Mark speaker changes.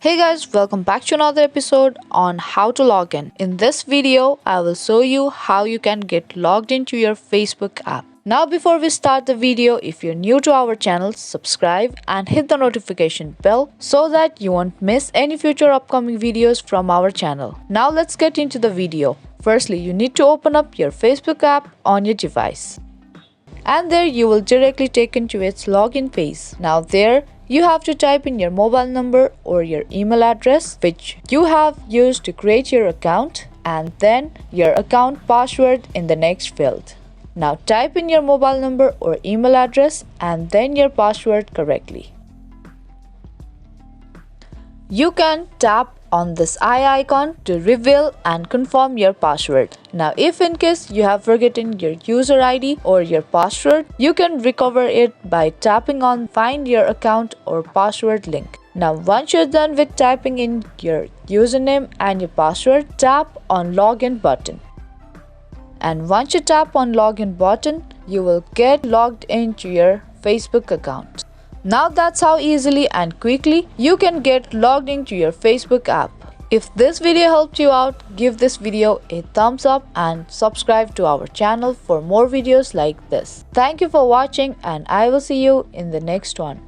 Speaker 1: Hey guys, welcome back to another episode on how to log in. In this video, I will show you how you can get logged into your Facebook app. Now before we start the video, if you're new to our channel, subscribe and hit the notification bell so that you won't miss any future upcoming videos from our channel. Now let's get into the video. Firstly, you need to open up your Facebook app on your device. And there you will directly taken to its login page. Now there you have to type in your mobile number or your email address which you have used to create your account and then your account password in the next field. Now type in your mobile number or email address and then your password correctly. You can tap on this eye icon to reveal and confirm your password. Now if in case you have forgotten your user ID or your password, you can recover it by tapping on find your account or password link. Now once you're done with typing in your username and your password, tap on login button. And once you tap on login button, you will get logged into your Facebook account. Now that's how easily and quickly you can get logged into your Facebook app. If this video helped you out, give this video a thumbs up and subscribe to our channel for more videos like this. Thank you for watching and I will see you in the next one.